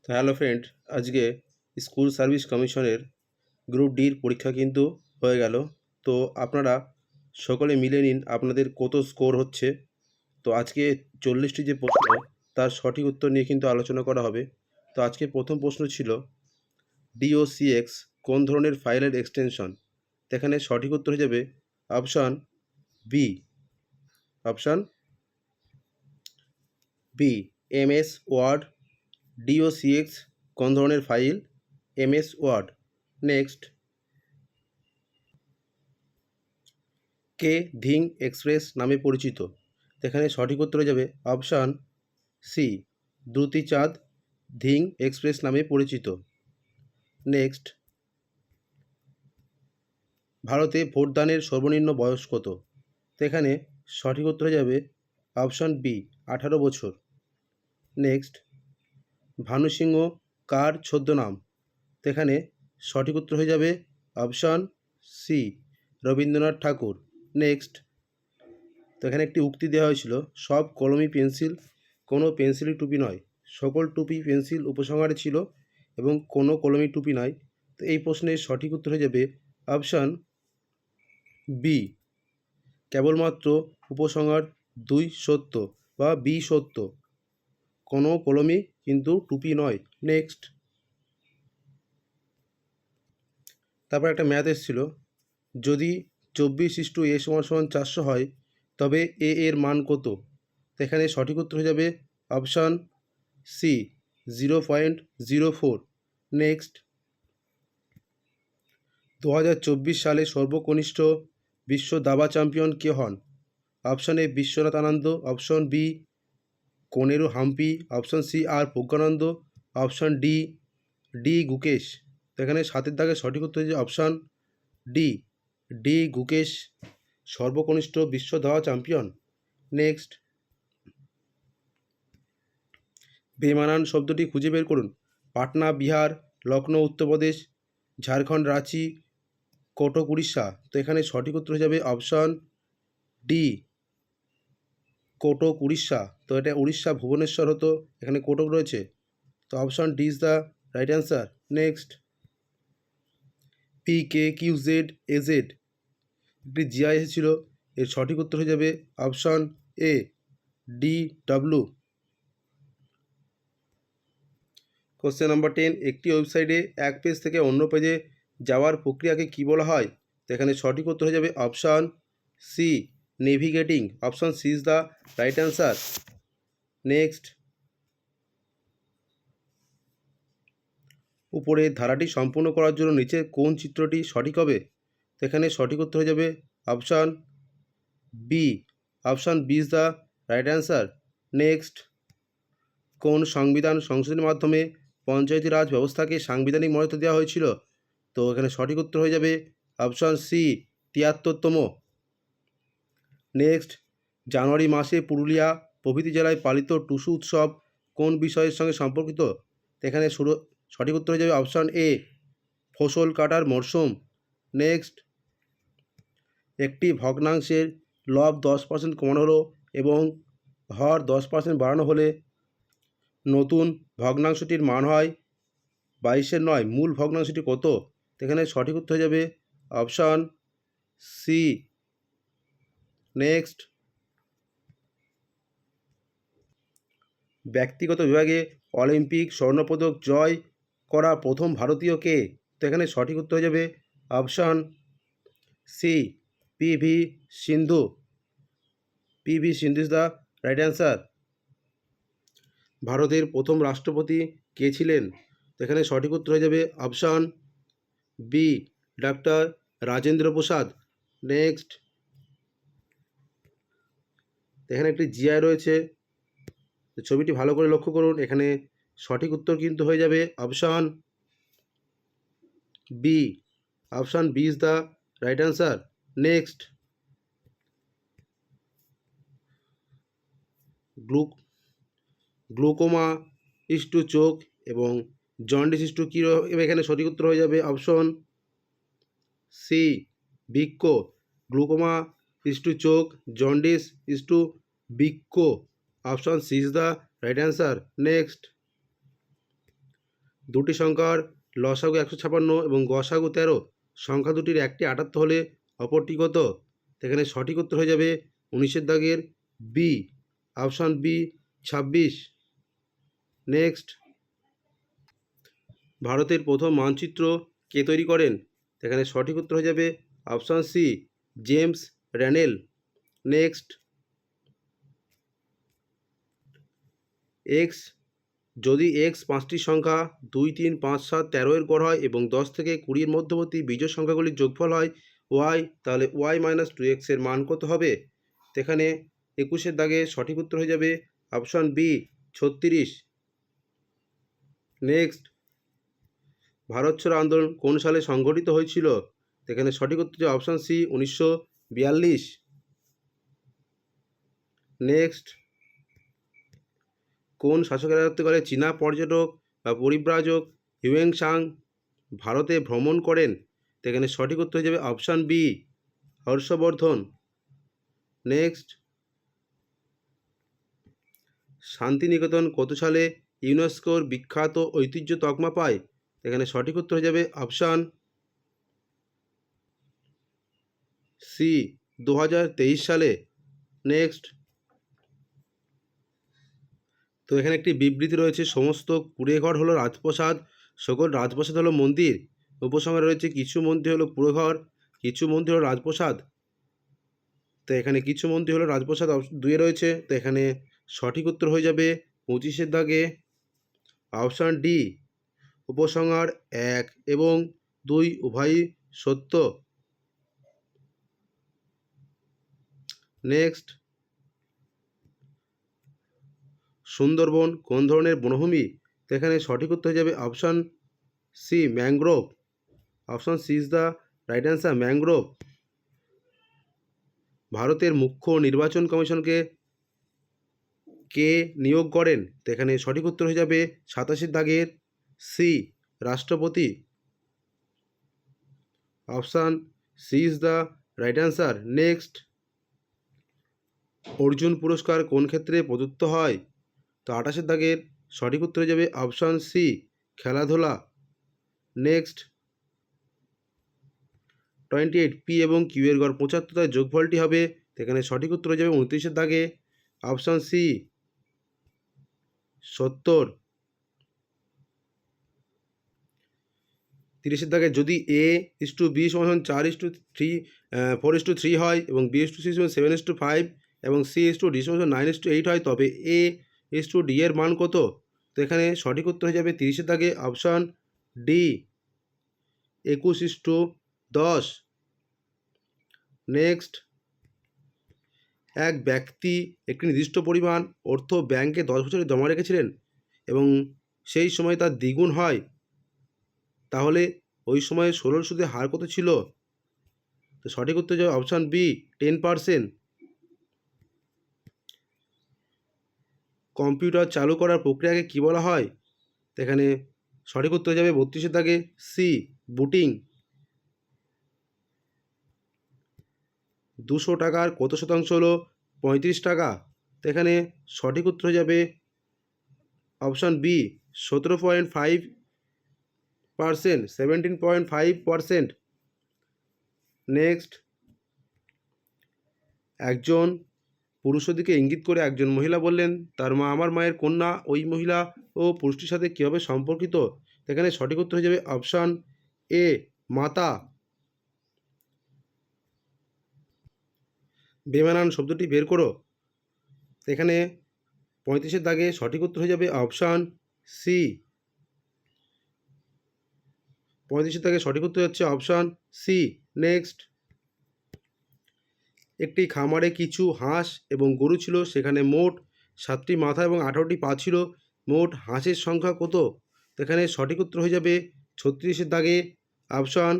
তো hello friend, আজকে school service কমিশনের গ্রুপ ডির পরীক্ষা কিন্তু হয়ে গেল। তো আপনারা সকলে মিলে নিন আপনাদের কত স্কোর হচ্ছে। তো আজকে 40টি যে প্রশ্ন, তার সঠিক উত্তর নিয়ে কিন্তু আলোচনা করা হবে। তো আজকে প্রথম প্রশ্ন ছিল ডিওসিএক্স কোন ধরনের ফাইলের এক্সটেনশন। এখানে সঠিক উত্তর হয়ে যাবে option B. Option B, MS Word. DOCX কোন ধরনের ফাইল? MS Word. নেক্সট, কে ধিং এক্সপ্রেস নামে পরিচিত। এখানে সঠিক উত্তর হয়ে যাবে অপশান সি, দ্রুতিচাঁদ ধিং এক্সপ্রেস নামে পরিচিত। নেক্সট, ভারতে ভোটদানের সর্বনিম্ন বয়স কত? এখানে সঠিক উত্তর হয়ে যাবে অপশান বি, 18 বছর। নেক্সট, ভানু সিংহ কার ছদ্মনাম? এখানে সঠিক উত্তর হয়ে যাবে অপশান সি, রবীন্দ্রনাথ ঠাকুর। নেক্সট, তো এখানে একটি উক্তি দেওয়া হয়েছিল, সব কলমই পেন্সিল, কোনো পেন্সিলই টুপি নয়। সকল টুপি পেন্সিল উপসংহারে ছিল এবং কোনো কলমই টুপি নয়। তো এই প্রশ্নের সঠিক উত্তর হয়ে যাবে অপশান বি, কেবলমাত্র উপসংহার 2 সত্য বা বি সত্য, কোনো কলমই কিন্তু টুপি নয়। নেক্সট, তারপর একটা ম্যাথ এসেছিল, যদি 24:a=400 হয় তবে এ এর মান কত? এখানে সঠিক উত্তর হয়ে যাবে অপশান সি, 0.04। নেক্সট, 2024 সালে সর্বকনিষ্ঠ বিশ্ব দাবা চ্যাম্পিয়ন কে হন? Option A Vishwanath Anand, option B Koneru Humpy, option C R Praggnanandhaa, option D D Gukesh. তো এখানে সাতের দাগে সঠিক উত্তর হচ্ছে অপশান ডি, ডি গুকেশ সর্বকনিষ্ঠ বিশ্ব দাবা চ্যাম্পিয়ন। নেক্সট, বেমানান শব্দটি খুঁজে বের করুন। পাটনা বিহার, লখনৌ উত্তরপ্রদেশ, ঝাড়খণ্ড রাঁচি, কটক উড়িষ্যা। তো এখানে সঠিক উত্তর হয়ে যাবে অপশান ডি, কটক উড়িষ্যা। তো এটা উড়িষ্যা ভুবনেশ্বর হতো, এখানে কটক রয়েছে। তো option D is the right answer. Next, PKQZAZ একটি জিআই এসেছিল, এর সঠিক উত্তর হয়ে যাবে option A, DW। Question number 10, একটি ওয়েবসাইটে এক পেজ থেকে অন্য পেজে যাওয়ার প্রক্রিয়াকে কী বলা হয়? তো এখানে সঠিক উত্তর হয়ে যাবে option C, navigating. Option C is the right answer. Next, উপরের ধারাটি সম্পূর্ণ করার জন্য নিচের কোন চিত্রটি সঠিক হবে? তো এখানে সঠিক উত্তর হয়ে যাবে option B, option B is the right answer. Next, কোন সংবিধান সংশোধনের মাধ্যমে পঞ্চায়েতি রাজ ব্যবস্থাকে সাংবিধানিক মর্যাদা দেওয়া হয়েছিল? তো এখানে সঠিক উত্তর হয়ে যাবে অপশান সি, 73তম। নেক্সট, জানুয়ারি মাসে পুরুলিয়া প্রভৃতি জেলায় পালিত টুসু উৎসব কোন বিষয়ের সঙ্গে সম্পর্কিত? এখানে সঠিক উত্তর হয়ে যাবে অপশান এ, ফসল কাটার মরশুম। নেক্সট, একটি ভগ্নাংশের লব 10% কমানো হলো এবং হর 10% বাড়ানো হলে নতুন ভগ্নাংশটির মান হয় 22/9। মূল ভগ্নাংশটি কত? এখানে সঠিক উত্তর হয়ে যাবে অপশান সি। নেক্সট, ব্যক্তিগত বিভাগে অলিম্পিক স্বর্ণপদক জয় করা প্রথম ভারতীয় কে? তো এখানে সঠিক উত্তর হয়ে যাবে option C, PV Sindhu. PV Sindhu is the right answer. ভারতের প্রথম রাষ্ট্রপতি কে ছিলেন? তো এখানে সঠিক উত্তর হয়ে যাবে option B, doctor Rajendra Prasad. Next, এখানে একটি জিআই রয়েছে, ছবিটি ভালো করে লক্ষ্য করুন। এখানে সঠিক উত্তর কিন্তু হয়ে যাবে option B, option B is the right answer. Next, glaucoma is to চোখ এবং জন্ডিস ইস টু কী? এখানে সঠিক উত্তর হয়ে যাবে অপশন সি, বৃক্ক। গ্লুকোমা ইস টু চোখ, জন্ডিস ইস টু বৃক্ক। Option C is the right answer. Next, দুটি সংখ্যার লসাগু 156 এবং গসাগু 13, সংখ্যা দুটির একটি 78 হলে অপরটি কত? এখানে সঠিক উত্তর হয়ে যাবে 19-এর দাগের বি, অপশান বি 26। নেক্সট, ভারতের প্রথম মানচিত্র কে তৈরি করেন? এখানে সঠিক উত্তর হয়ে যাবে option C, James Rennell. Next, X, যদি এক্স 5টি সংখ্যা 2, 3, 5, 7, 13 এর গড় হয় এবং 10 থেকে 20 এর মধ্যবর্তী বিজোড় সংখ্যাগুলির যোগফল হয় ওয়াই, তাহলে ওয়াই মাইনাস 2x এর মান কত হবে? এখানে 21-এর দাগে সঠিক উত্তর হয়ে যাবে অপশান বি 36। নেক্সট, ভারত ছাড়ো আন্দোলন কোন সালে সংগঠিত হয়েছিল? এখানে সঠিক উত্তর হচ্ছে অপশান সি 1942। নেক্সট, কোন শাসকের রাজত্বকালে চীনা পর্যটক বা পরিব্রাজক হিউয়েন সাং ভারতে ভ্রমণ করেন? এখানে সঠিক উত্তর হয়ে যাবে option B, Harshavardhan. Next, Santiniketan কত সালে ইউনেস্কোর বিখ্যাত ঐতিহ্য তকমা পায়? এখানে সঠিক উত্তর হয়ে যাবে অপশান সি 2023 সালে। নেক্সট, তো এখানে একটি বিবৃতি রয়েছে, সমস্ত কুঁড়েঘর হলো রাজপ্রাসাদ, সকল রাজপ্রাসাদ হলো মন্দির। উপসংহারে রয়েছে কিছু মন্দির হলো কুঁড়েঘর, কিছু মন্দির হলো রাজপ্রাসাদ। তো এখানে কিছু মন্দির হলো রাজপ্রাসাদ 2 রয়েছে। তো এখানে সঠিক উত্তর হয়ে যাবে 25-এর দাগে অপশান ডি, উপসংহার 1 এবং 2 উভয়ই সত্য। নেক্সট, সুন্দরবন কোন ধরনের বনভূমি? তো এখানে সঠিক উত্তর হয়ে যাবে option C, mangrove. Option C is the right answer, mangrove. ভারতের মুখ্য নির্বাচন কমিশনকে কে নিয়োগ করেন? তো এখানে সঠিক উত্তর হয়ে যাবে 87-এর দাগের সি, রাষ্ট্রপতি। Option C is the right answer. Next, Arjun পুরস্কার কোন ক্ষেত্রে প্রদত্ত হয়? তো 28-এর দাগের সঠিক উত্তর হয়ে যাবে অপশান সি, খেলাধুলা। নেক্সট, 28 পি এবং কিউ এর গড় 75, তার যোগফলটি হবে? এখানে সঠিক উত্তর হয়ে যাবে 29-এর দাগে অপশান সি, 70। 30-এর দাগে যদি এ ইস টু বি সমান 4:3, 4:3 হয় এবং বি ইস টু সি সমান 7:5 এবং সি ইস টু ডি সমান 9:8 হয়, তবে এ ইস টু ডি এর মান কত? তো এখানে সঠিক উত্তর হয়ে যাবে 30-এর দাগে অপশান ডি, 21:10। নেক্সট, এক ব্যক্তি একটি নির্দিষ্ট পরিমাণ অর্থ ব্যাংকে 10 বছরে জমা রেখেছিলেন এবং সেই সময় তার দ্বিগুণ হয়, তাহলে ওই সময়ে সরল সুদের হার কত ছিল? তো সঠিক উত্তর যাবে অপশান বি, 10%। কম্পিউটার চালু করার প্রক্রিয়াকে কী বলা হয়? এখানে সঠিক উত্তর যাবে 32-এর দাগে সি, বুটিং। 200 টাকার কত শতাংশ হলো 35 টাকা? তো এখানে সঠিক উত্তর যাবে অপশান বি, 17.5%, 17.5%। নেক্সট, একজন পুরুষের দিকে ইঙ্গিত করে একজন মহিলা বললেন, তার মা আমার মায়ের কন্যা। ওই মহিলা ও পুরুষটির সাথে কীভাবে সম্পর্কিত? এখানে সঠিক উত্তর হয়ে যাবে অপশান এ, মাতা। বেমানান শব্দটি বের করো। এখানে 35-এর দাগে সঠিক উত্তর হয়ে যাবে অপশান সি, 35-এর দাগে সঠিক উত্তর হচ্ছে অপশান সি। নেক্সট, একটি খামারে কিছু হাঁস এবং গরু ছিল, সেখানে মোট 7টি মাথা এবং 18টি পা ছিল, মোট হাঁসের সংখ্যা কত? এখানে সঠিক উত্তর হয়ে যাবে 36-এর দাগে option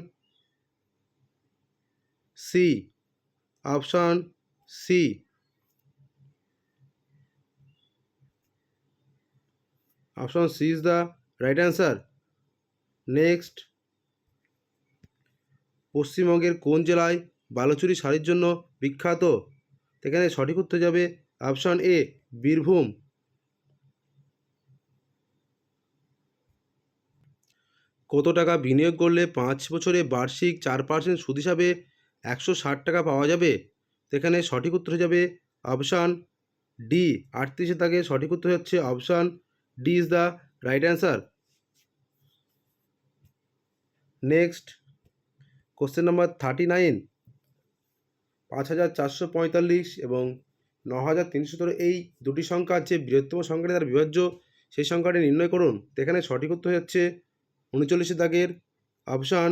C, option C, option C is the right answer. Next, পশ্চিমবঙ্গের কোন জেলায় বালুচুরি শাড়ির জন্য বিখ্যাত? এখানে সঠিক উত্তর যাবে অপশান এ, বীরভূম। কত টাকা বিনিয়োগ করলে 5 বছরে বার্ষিক 4% সুদ হিসাবে 160 টাকা পাওয়া যাবে? তো এখানে সঠিক উত্তর হয়ে যাবে অপশান ডি। 38 দাগে সঠিক উত্তর হচ্ছে option D is the right answer. Next question number 39। 5445 এবং 9317 এই দুটি সংখ্যার যে বৃহত্তম সংখ্যাটি তার বিভাজ্য সেই সংখ্যাটি নির্ণয় করুন। তো এখানে সঠিক উত্তর হচ্ছে 39 দাগের option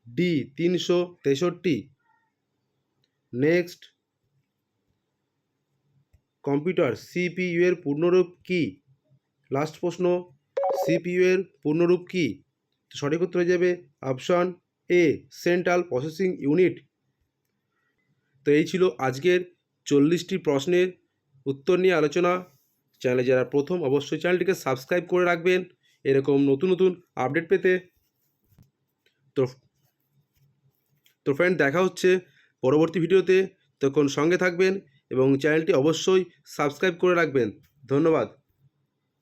D 363। Next computer CPU এর পূর্ণরূপ কি? লাস্ট প্রশ্ন, সিপিইউ এর পূর্ণরূপ কি? সঠিক উত্তর হয়ে যাবে option a central processing unit. তো এই ছিল আজকের 40টি প্রশ্নের উত্তর নিয়ে আলোচনা। চ্যানেলে যারা প্রথম অবশ্যই চ্যানেলটিকে সাবস্ক্রাইব করে রাখবেন এরকম নতুন নতুন আপডেট পেতে। তো ফ্রেন্ড, দেখা হচ্ছে পরবর্তী ভিডিওতে, তখন সঙ্গে থাকবেন এবং চ্যানেলটি অবশ্যই সাবস্ক্রাইব করে রাখবেন। ধন্যবাদ।